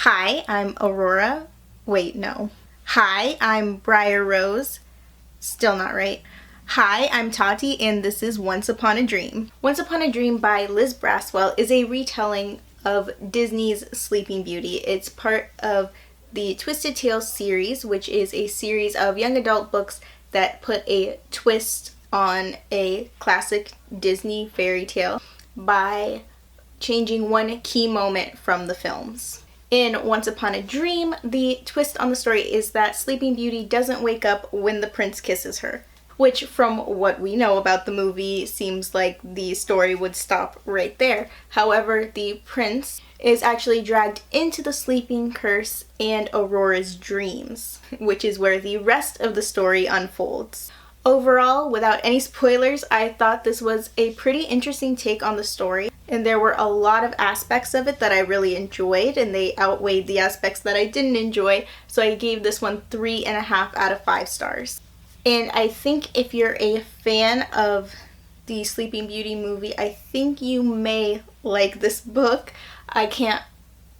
Hi, I'm Aurora. Wait, no. Hi, I'm Briar Rose. Still not right. Hi, I'm Tati, and this is Once Upon a Dream. Once Upon a Dream by Liz Braswell is a retelling of Disney's Sleeping Beauty. It's part of the Twisted Tales series, which is a series of young adult books that put a twist on a classic Disney fairy tale by changing one key moment from the films. In Once Upon a Dream, the twist on the story is that Sleeping Beauty doesn't wake up when the prince kisses her, which from what we know about the movie seems like the story would stop right there. However, the prince is actually dragged into the sleeping curse and Aurora's dreams, which is where the rest of the story unfolds. Overall, without any spoilers, I thought this was a pretty interesting take on the story, and there were a lot of aspects of it that I really enjoyed, and they outweighed the aspects that I didn't enjoy, so I gave this one 3.5 out of 5 stars. And I think if you're a fan of the Sleeping Beauty movie, I think you may like this book. I can't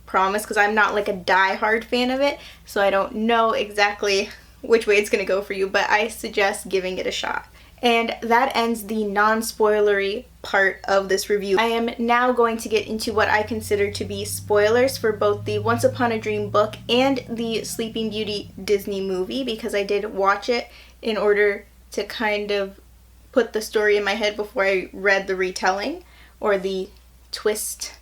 promise because I'm not like a die-hard fan of it, so I don't know exactly which way it's going to go for you, but I suggest giving it a shot. And that ends the non-spoilery part of this review. I am now going to get into what I consider to be spoilers for both the Once Upon a Dream book and the Sleeping Beauty Disney movie, because I did watch it in order to kind of put the story in my head before I read the retelling, or the twist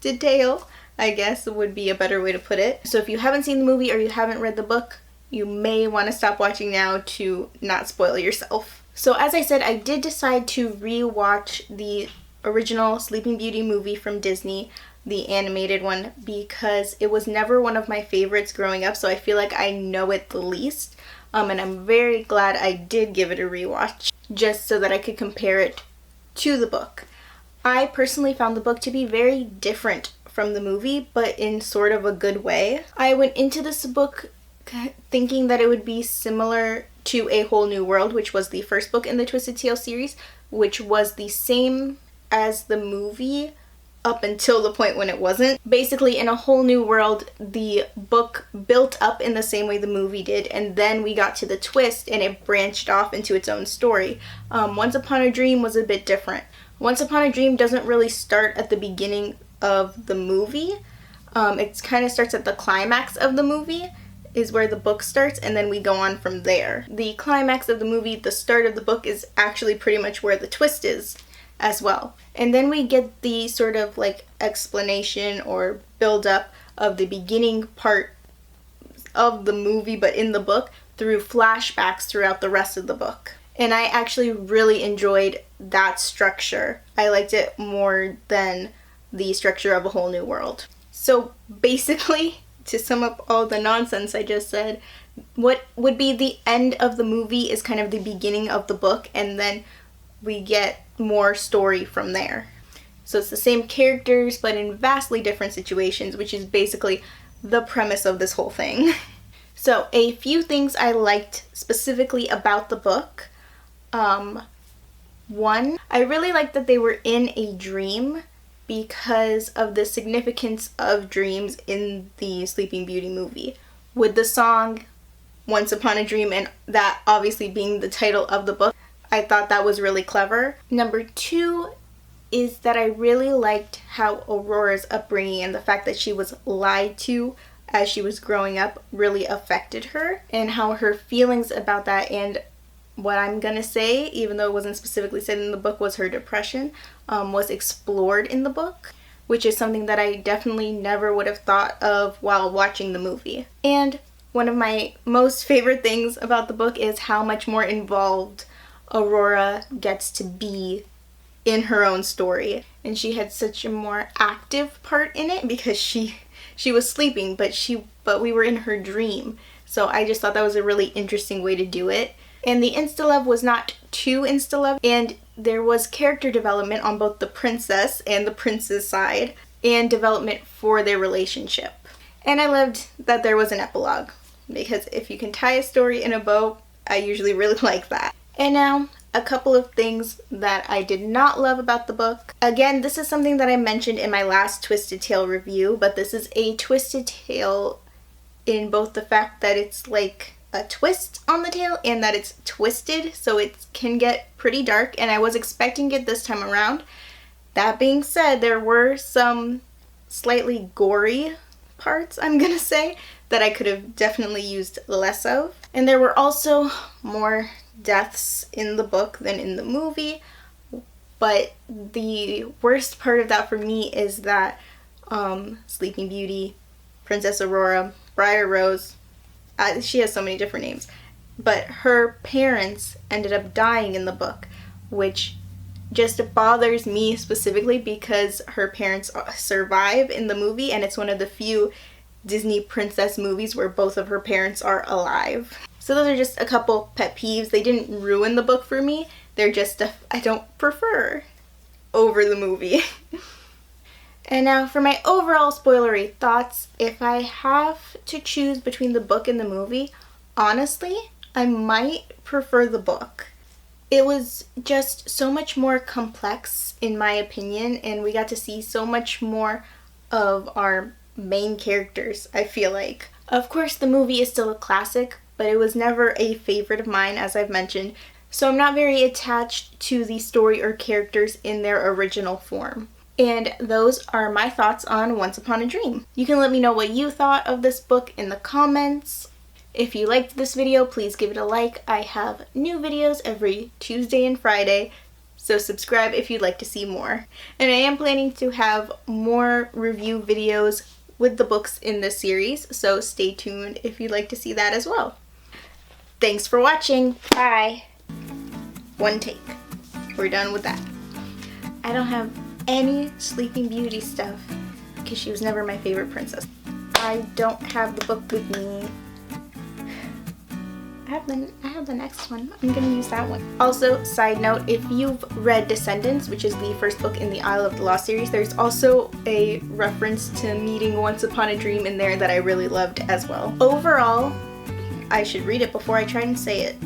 detail, I guess would be a better way to put it. So if you haven't seen the movie or you haven't read the book, you may want to stop watching now to not spoil yourself. So as I said, I did decide to re-watch the original Sleeping Beauty movie from Disney, the animated one, because it was never one of my favorites growing up, so I feel like I know it the least. And I'm very glad I did give it a rewatch, just so that I could compare it to the book. I personally found the book to be very different from the movie, but in sort of a good way. I went into this book thinking that it would be similar to A Whole New World, which was the first book in the Twisted Tales series, which was the same as the movie up until the point when it wasn't. Basically, in A Whole New World, the book built up in the same way the movie did, and then we got to the twist and it branched off into its own story. Once Upon a Dream was a bit different. Once Upon a Dream doesn't really start at the beginning of the movie. It kind of starts at the climax of the movie, is where the book starts, and then we go on from there. The climax of the movie, the start of the book, is actually pretty much where the twist is as well. And then we get the sort of like explanation or build up of the beginning part of the movie, but in the book, through flashbacks throughout the rest of the book. And I actually really enjoyed that structure. I liked it more than the structure of A Whole New World. So basically, to sum up all the nonsense I just said, what would be the end of the movie is kind of the beginning of the book, and then we get more story from there. So it's the same characters, but in vastly different situations, which is basically the premise of this whole thing. So a few things I liked specifically about the book. One, I really liked that they were in a dream, because of the significance of dreams in the Sleeping Beauty movie. With the song Once Upon a Dream, and that obviously being the title of the book, I thought that was really clever. Number 2 is that I really liked how Aurora's upbringing and the fact that she was lied to as she was growing up really affected her, and how her feelings about that, and what I'm gonna say, even though it wasn't specifically said in the book, was her depression, was explored in the book, which is something that I definitely never would have thought of while watching the movie. And one of my most favorite things about the book is how much more involved Aurora gets to be in her own story. And she had such a more active part in it because she was sleeping, but we were in her dream. So I just thought that was a really interesting way to do it. And the insta-love was not too insta-love, and there was character development on both the princess and the prince's side, and development for their relationship. And I loved that there was an epilogue, because if you can tie a story in a bow, I usually really like that. And now, a couple of things that I did not love about the book. Again, this is something that I mentioned in my last Twisted Tale review, but this is a twisted tale in both the fact that it's like a twist on the tale and that it's twisted, so it can get pretty dark, and I was expecting it this time around. That being said, there were some slightly gory parts, I'm gonna say, that I could have definitely used less of. And there were also more deaths in the book than in the movie, but the worst part of that for me is that Sleeping Beauty, Princess Aurora, Briar Rose, she has so many different names, but her parents ended up dying in the book, which just bothers me specifically because her parents survive in the movie, and it's one of the few Disney princess movies where both of her parents are alive. So those are just a couple pet peeves. They didn't ruin the book for me. They're just stuff I don't prefer over the movie. And now for my overall spoilery thoughts. If I have to choose between the book and the movie, honestly, I might prefer the book. It was just so much more complex in my opinion, and we got to see so much more of our main characters, I feel like. Of course, the movie is still a classic, but it was never a favorite of mine, as I've mentioned, so I'm not very attached to the story or characters in their original form. And those are my thoughts on Once Upon a Dream. You can let me know what you thought of this book in the comments. If you liked this video, please give it a like. I have new videos every Tuesday and Friday, so subscribe if you'd like to see more. And I am planning to have more review videos with the books in this series, so stay tuned if you'd like to see that as well. Thanks for watching. Bye. One take. We're done with that. I don't have any Sleeping Beauty stuff because she was never my favorite princess. I don't have the book with me. I have the next one. I'm gonna use that one. Also, side note, if you've read Descendants, which is the first book in the Isle of the Lost series, there's also a reference to meeting Once Upon a Dream in there that I really loved as well. Overall, I should read it before I try and say it.